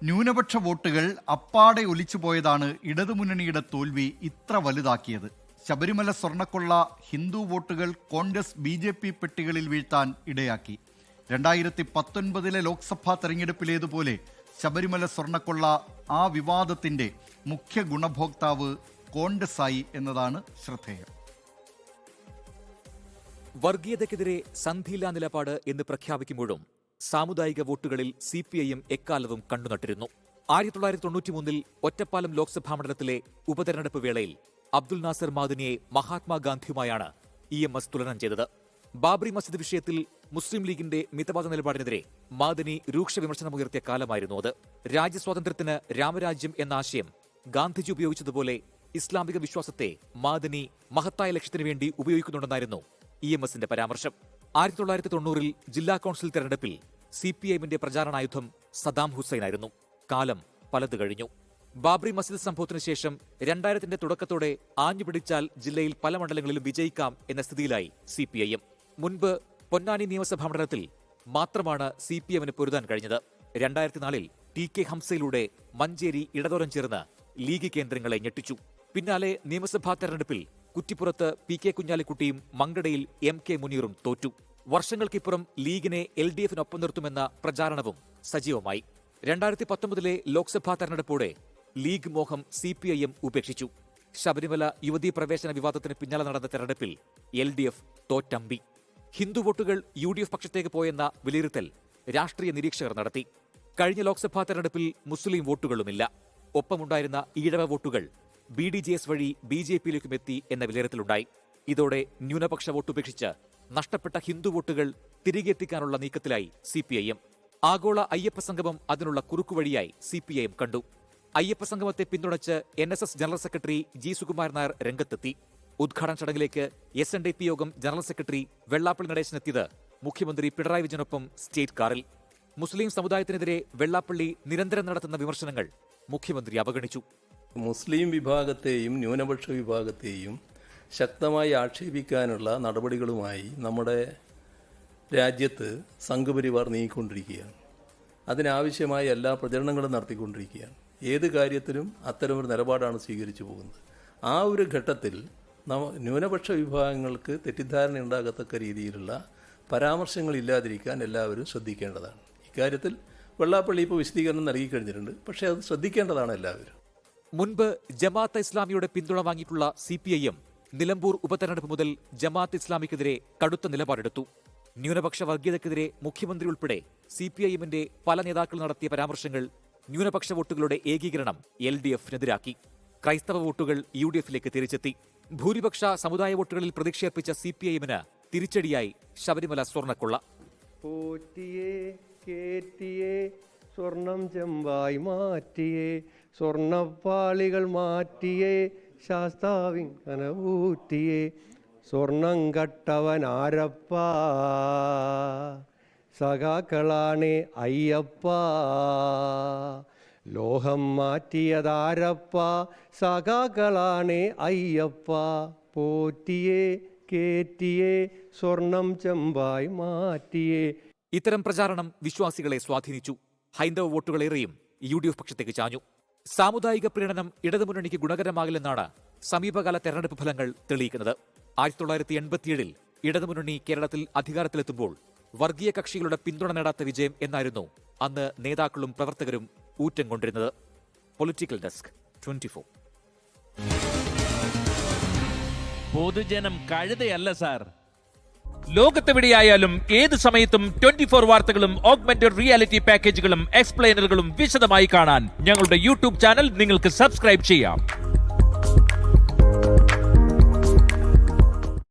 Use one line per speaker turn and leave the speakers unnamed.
ന്യൂനപക്ഷ വോട്ടുകൾ അപ്പാടെ ഒലിച്ചുപോയതാണ് ഇടതുമുന്നണിയുടെ തോൽവി ഇത്ര വലുതാക്കിയത്. ശബരിമല സ്വർണ്ണക്കൊള്ള ഹിന്ദു വോട്ടുകൾ കോൺഗ്രസ് BJP പെട്ടികളിൽ വീഴ്ത്താൻ ഇടയാക്കി. 2019 ലോക്സഭാ തെരഞ്ഞെടുപ്പിലേതുപോലെ ശബരിമല സ്വർണ്ണക്കൊള്ള ആ വിവാദത്തിന്റെ മുഖ്യ ഗുണഭോക്താവ് കോൺഗ്രസായി എന്നതാണ് ശ്രദ്ധേയം.
വർഗീയതയ്ക്കെതിരെ സന്ധിയില്ലാ നിലപാട് എന്ന് പ്രഖ്യാപിക്കുമ്പോഴും സാമുദായിക വോട്ടുകളിൽ CPIM എക്കാലവും കണ്ടുനട്ടിരുന്നു. 1993 ഒറ്റപ്പാലം ലോക്സഭാ മണ്ഡലത്തിലെ ഉപതെരഞ്ഞെടുപ്പ് വേളയിൽ അബ്ദുൽ നാസർ മാദനിയെ മഹാത്മാഗാന്ധിയുമായാണ് EMS തുലനം ചെയ്തത്. ബാബറി മസ്ജിദ് വിഷയത്തിൽ മുസ്ലിം ലീഗിന്റെ മിതവാദ നിലപാടിനെതിരെ മാദനി രൂക്ഷ വിമർശനമുയർത്തിയ കാലമായിരുന്നു അത്. രാജ്യസ്വാതന്ത്ര്യത്തിന് രാമരാജ്യം എന്ന ആശയം ഗാന്ധിജി ഉപയോഗിച്ചതുപോലെ ഇസ്ലാമിക വിശ്വാസത്തെ മാദനി മഹത്തായ ലക്ഷ്യത്തിനു വേണ്ടി ഉപയോഗിക്കുന്നുണ്ടെന്നായിരുന്നു EMSന്റെ പരാമർശം. 1990 ജില്ലാ കൌൺസിൽ തെരഞ്ഞെടുപ്പിൽ CPIMന്റെ പ്രചാരണായുധം സദാം ഹുസൈനായിരുന്നു. കാലം പലത് കഴിഞ്ഞു. ബാബറി മസ്ജിദ് സംഭവത്തിനു ശേഷം 2000ന്റെ തുടക്കത്തോടെ ആഞ്ഞുപിടിച്ചാൽ ജില്ലയിൽ പല മണ്ഡലങ്ങളിലും വിജയിക്കാം എന്ന സ്ഥിതിയിലായി CPIM. മുൻപ് പൊന്നാനി നിയമസഭാ മണ്ഡലത്തിൽ മാത്രമാണ് CPIMന് പൊരുതാൻ കഴിഞ്ഞത്. 2004 TK ഹംസയിലൂടെ മഞ്ചേരി ഇടതോരം ചേർന്ന് ലീഗ് കേന്ദ്രങ്ങളെ ഞെട്ടിച്ചു. പിന്നാലെ നിയമസഭാ തെരഞ്ഞെടുപ്പിൽ കുറ്റിപ്പുറത്ത് PK കുഞ്ഞാലിക്കുട്ടിയും മങ്കടയിൽ MK മുനീറും തോറ്റു. വർഷങ്ങൾക്കിപ്പുറം ലീഗിനെ LDFനൊപ്പം നിർത്തുമെന്ന പ്രചാരണവും സജീവമായി. 2019 ലോക്സഭാ തെരഞ്ഞെടുപ്പോടെ ലീഗ് മോഹം CPIM ഉപേക്ഷിച്ചു. ശബരിമല യുവതീ പ്രവേശന വിവാദത്തിന് പിന്നാലെ നടന്ന തെരഞ്ഞെടുപ്പിൽ LDF തോറ്റമ്പി. ഹിന്ദു വോട്ടുകൾ UDF പക്ഷത്തേക്ക് പോയെന്ന വിലയിരുത്തൽ രാഷ്ട്രീയ നിരീക്ഷകർ നടത്തി. കഴിഞ്ഞ ലോക്സഭാ തെരഞ്ഞെടുപ്പിൽ മുസ്ലിം വോട്ടുകളുമില്ല. ഒപ്പമുണ്ടായിരുന്ന ഈഴവ വോട്ടുകൾ BDJS വഴി BJPയിലേക്കും എത്തി എന്ന വിലയിരുത്തലുണ്ടായി. ഇതോടെ ന്യൂനപക്ഷ വോട്ടുപേക്ഷിച്ച് നഷ്ടപ്പെട്ട ഹിന്ദു വോട്ടുകൾ തിരികെ എത്തിക്കാനുള്ള നീക്കത്തിലായി CPIM. ആഗോള അയ്യപ്പ സംഗമം അതിനുള്ള കുറുക്കുവഴിയായി CPIM കണ്ടു. അയ്യപ്പ സംഗമത്തെ പിന്തുണച്ച് NSS general secretary G. Sukumaran Nair രംഗത്തെത്തി. ഉദ്ഘാടന ചടങ്ങിലേക്ക് SNDP യോഗം ജനറൽ സെക്രട്ടറി വെള്ളാപ്പള്ളി നടേശനെത്തിയത് മുഖ്യമന്ത്രി പിണറായി വിജയനൊപ്പം സ്റ്റേറ്റ് കാറിൽ. മുസ്ലിം സമുദായത്തിനെതിരെ വെള്ളാപ്പള്ളി നിരന്തരം നടത്തുന്ന വിമർശനങ്ങൾ മുഖ്യമന്ത്രി അവഗണിച്ചു.
മുസ്ലിം വിഭാഗത്തെയും ന്യൂനപക്ഷ വിഭാഗത്തെയും ശക്തമായി ആക്ഷേപിക്കാനുള്ള നടപടികളുമായി നമ്മുടെ രാജ്യത്ത് സംഘപരിവാർ നീങ്ങിക്കൊണ്ടിരിക്കുകയാണ്. അതിനാവശ്യമായ എല്ലാ പ്രചരണങ്ങളും നടത്തിക്കൊണ്ടിരിക്കുകയാണ്. ഏത് കാര്യത്തിലും അത്തരമൊരു നിലപാടാണ് സ്വീകരിച്ചു പോകുന്നത്. ആ ഒരു ഘട്ടത്തിൽ ന്യൂനപക്ഷ വിഭാഗങ്ങൾക്ക് തെറ്റിദ്ധാരണ ഉണ്ടാകത്തക്ക രീതിയിലുള്ള പരാമർശങ്ങൾ ഇല്ലാതിരിക്കാൻ എല്ലാവരും ശ്രദ്ധിക്കേണ്ടതാണ്. ഇക്കാര്യത്തിൽ വെള്ളാപ്പള്ളി ഇപ്പോൾ വിശദീകരണം നൽകിക്കഴിഞ്ഞിട്ടുണ്ട്. പക്ഷേ അത് ശ്രദ്ധിക്കേണ്ടതാണ് എല്ലാവരും.
മുൻപ് ജമാഅത്തെ ഇസ്ലാമിയുടെ പിന്തുണ വാങ്ങിയിട്ടുള്ള CPIM നിലമ്പൂർ ഉപതെരഞ്ഞെടുപ്പ് മുതൽ ജമാഅത്ത് ഇസ്ലാമിക്കെതിരെ കടുത്ത നിലപാടെടുത്തു. ന്യൂനപക്ഷ വർഗീയതയ്ക്കെതിരെ മുഖ്യമന്ത്രി ഉൾപ്പെടെ CPIMന്റെ പല നേതാക്കൾ നടത്തിയ പരാമർശങ്ങൾ ന്യൂനപക്ഷ വോട്ടുകളുടെ ഏകീകരണം LDFനെതിരാക്കി. ക്രൈസ്തവ വോട്ടുകൾ UDFിലേക്ക് തിരിച്ചെത്തി. ഭൂരിപക്ഷ സമുദായ വോട്ടുകളിൽ പ്രതീക്ഷയർപ്പിച്ച CPIMന് തിരിച്ചടിയായി ശബരിമല സ്വർണ്ണക്കൊള്ള.
പോറ്റിയേ കേറ്റിയേ സ്വർണം ചെമ്പായി മാറ്റിയേ സ്വർണ്ണപ്പാളികൾ മാറ്റിയേ ശാസ്താവിൻ കനവൂറ്റിയേ സ്വർണം കട്ടവനാരപ്പ സഖാക്കളാണേ അയ്യപ്പ ലോഹം മാറ്റിയതാരപ്പ സഖാക്കളാണേ അയ്യപ്പ പോറ്റിയേ കേറ്റിയേ സ്വർണം ചെമ്പായി മാറ്റിയേ.
ഇത്തരം പ്രചാരണം വിശ്വാസികളെ സ്വാധീനിച്ചു. ഹൈന്ദവ വോട്ടുകളേറെയും UDF പക്ഷത്തേക്ക് ചാഞ്ഞു. സാമുദായിക പ്രീണനം ഇടതുമുന്നണിക്ക് ഗുണകരമാകില്ലെന്നാണ് സമീപകാല തെരഞ്ഞെടുപ്പ് ഫലങ്ങൾ തെളിയിക്കുന്നത്. 1987 ഇടതുമുന്നണി കേരളത്തിൽ അധികാരത്തിലെത്തുമ്പോൾ വർഗീയ കക്ഷികളുടെ പിന്തുണ നേടാത്ത വിജയം എന്നായിരുന്നു അന്ന് നേതാക്കളും പ്രവർത്തകരും ഊറ്റം കൊണ്ടിരുന്നത്. Political desk 24.
പൊതുജനം കഴുതയല്ല സാർ. ലോകത്തെവിടെയായാലും ഏത് സമയത്തും 24 വാർത്തകളും ഓഗ്മെന്റഡ് റിയാലിറ്റി പാക്കേജുകളും എക്സ്പ്ലെയിനറുകളും വിശദമായി കാണാൻ ഞങ്ങളുടെ YouTube ചാനൽ നിങ്ങൾക്ക് സബ്സ്ക്രൈബ് ചെയ്യാം.